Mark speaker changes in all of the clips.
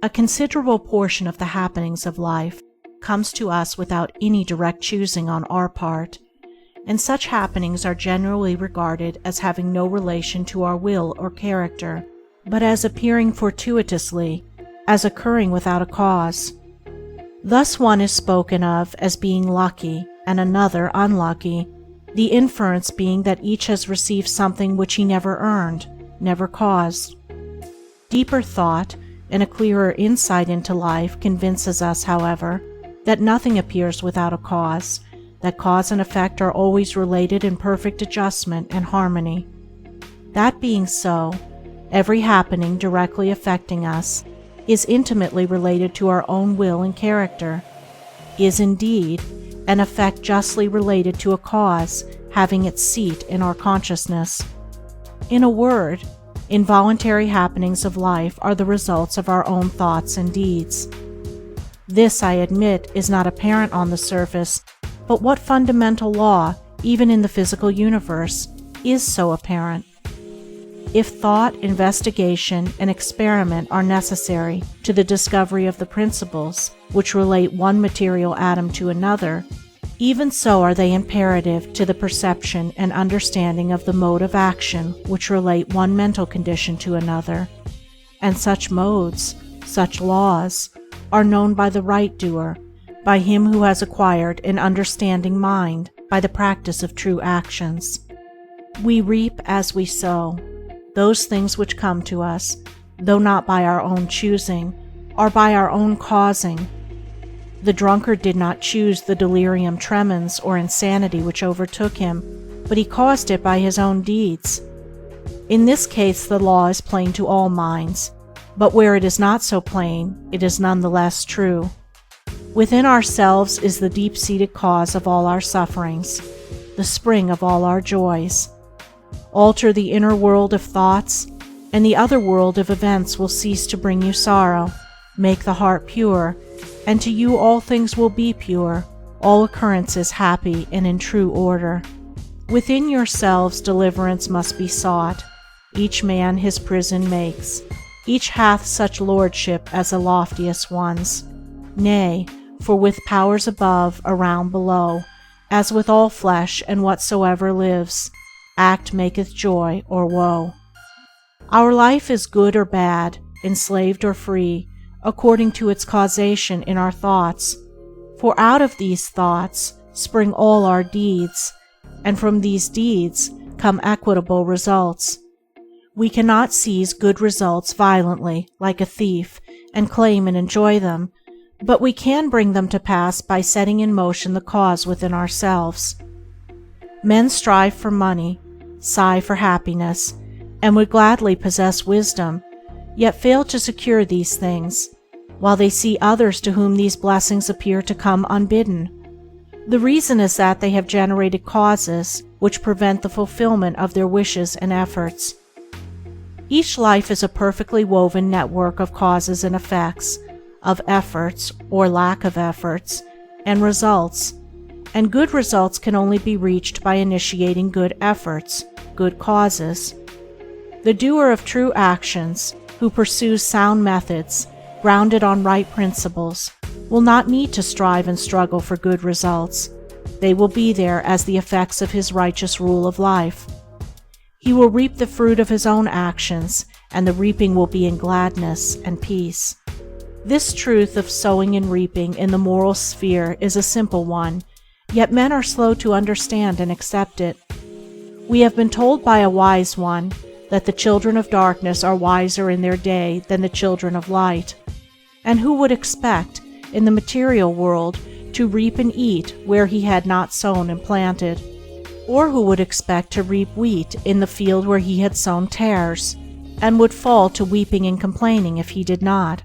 Speaker 1: A considerable portion of the happenings of life comes to us without any direct choosing on our part, and such happenings are generally regarded as having no relation to our will or character, but as appearing fortuitously, as occurring without a cause. Thus one is spoken of as being lucky and another unlucky, the inference being that each has received something which he never earned, never caused. Deeper thought and a clearer insight into life convinces us, however, that nothing appears without a cause, that cause and effect are always related in perfect adjustment and harmony. That being so, every happening directly affecting us is intimately related to our own will and character, is indeed an effect justly related to a cause having its seat in our consciousness. In a word, involuntary happenings of life are the results of our own thoughts and deeds. This, I admit, is not apparent on the surface, but what fundamental law, even in the physical universe, is so apparent? If thought, investigation, and experiment are necessary to the discovery of the principles which relate one material atom to another, even so are they imperative to the perception and understanding of the mode of action which relate one mental condition to another, and such modes, such laws, are known by the right doer, by him who has acquired an understanding mind by the practice of true actions. We reap as we sow. Those things which come to us, though not by our own choosing, are by our own causing. The drunkard did not choose the delirium tremens or insanity which overtook him, but he caused it by his own deeds. In this case the law is plain to all minds, but where it is not so plain, it is none the less true. Within ourselves is the deep-seated cause of all our sufferings, the spring of all our joys. Alter the inner world of thoughts, and the other world of events will cease to bring you sorrow. Make the heart pure, and to you all things will be pure, all occurrences happy and in true order. Within yourselves deliverance must be sought. Each man his prison makes. Each hath such lordship as the loftiest one's. Nay, for with powers above, around, below, as with all flesh and whatsoever lives, act maketh joy or woe. Our life is good or bad, enslaved or free, according to its causation in our thoughts. For out of these thoughts spring all our deeds, and from these deeds come equitable results. We cannot seize good results violently, like a thief, and claim and enjoy them, but we can bring them to pass by setting in motion the cause within ourselves. Men strive for money, sigh for happiness, and would gladly possess wisdom, yet fail to secure these things, while they see others to whom these blessings appear to come unbidden. The reason is that they have generated causes which prevent the fulfillment of their wishes and efforts. Each life is a perfectly woven network of causes and effects, of efforts or lack of efforts, and results, and good results can only be reached by initiating good efforts, good causes. The doer of true actions, who pursues sound methods, grounded on right principles, will not need to strive and struggle for good results. They will be there as the effects of his righteous rule of life. He will reap the fruit of his own actions, and the reaping will be in gladness and peace. This truth of sowing and reaping in the moral sphere is a simple one, yet men are slow to understand and accept it. We have been told by a wise one that the children of darkness are wiser in their day than the children of light. And who would expect, in the material world, to reap and eat where he had not sown and planted? Or who would expect to reap wheat in the field where he had sown tares, and would fall to weeping and complaining if he did not?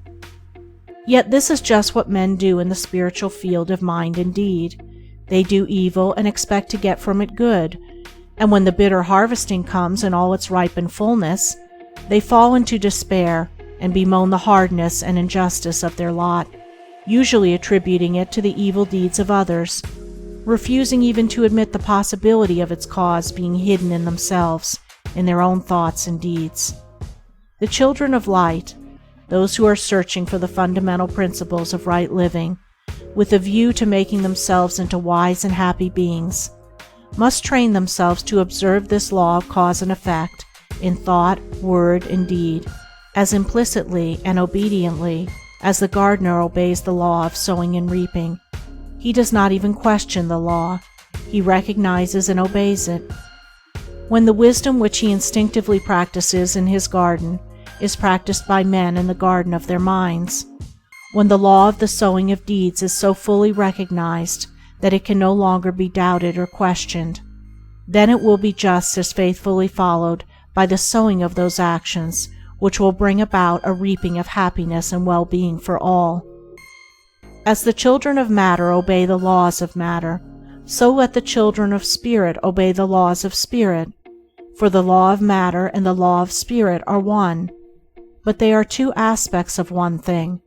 Speaker 1: Yet this is just what men do in the spiritual field of mind and deed. They do evil and expect to get from it good, and when the bitter harvesting comes in all its ripened fullness, they fall into despair and bemoan the hardness and injustice of their lot, usually attributing it to the evil deeds of others, refusing even to admit the possibility of its cause being hidden in themselves, in their own thoughts and deeds. The children of light, those who are searching for the fundamental principles of right living, with a view to making themselves into wise and happy beings, must train themselves to observe this law of cause and effect in thought, word, and deed, as implicitly and obediently as the gardener obeys the law of sowing and reaping. He does not even question the law. He recognizes and obeys it. When the wisdom which he instinctively practices in his garden is practiced by men in the garden of their minds, when the law of the sowing of deeds is so fully recognized that it can no longer be doubted or questioned, then it will be just as faithfully followed by the sowing of those actions which will bring about a reaping of happiness and well-being for all. As the children of matter obey the laws of matter, so let the children of spirit obey the laws of spirit, for the law of matter and the law of spirit are one, but they are two aspects of one thing,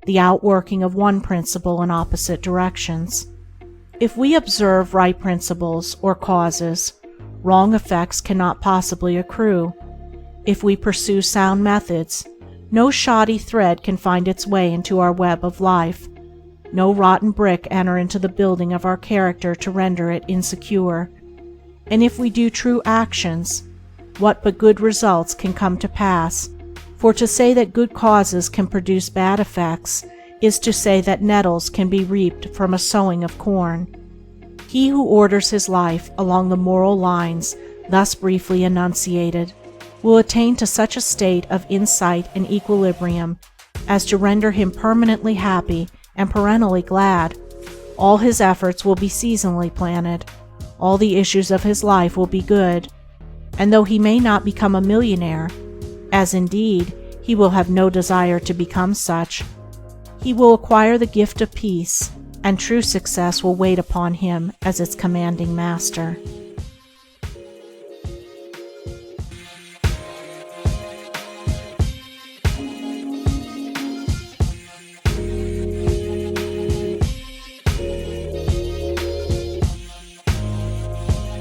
Speaker 1: the outworking of one principle in opposite directions. If we observe right principles or causes, wrong effects cannot possibly accrue. If we pursue sound methods, no shoddy thread can find its way into our web of life, no rotten brick enter into the building of our character to render it insecure. And if we do true actions, what but good results can come to pass? For to say that good causes can produce bad effects is to say that nettles can be reaped from a sowing of corn. He who orders his life along the moral lines thus briefly enunciated will attain to such a state of insight and equilibrium as to render him permanently happy and perennially glad. All his efforts will be seasonally planted. All the issues of his life will be good. And though he may not become a millionaire, as indeed he will have no desire to become such, he will acquire the gift of peace, and true success will wait upon him as its commanding master.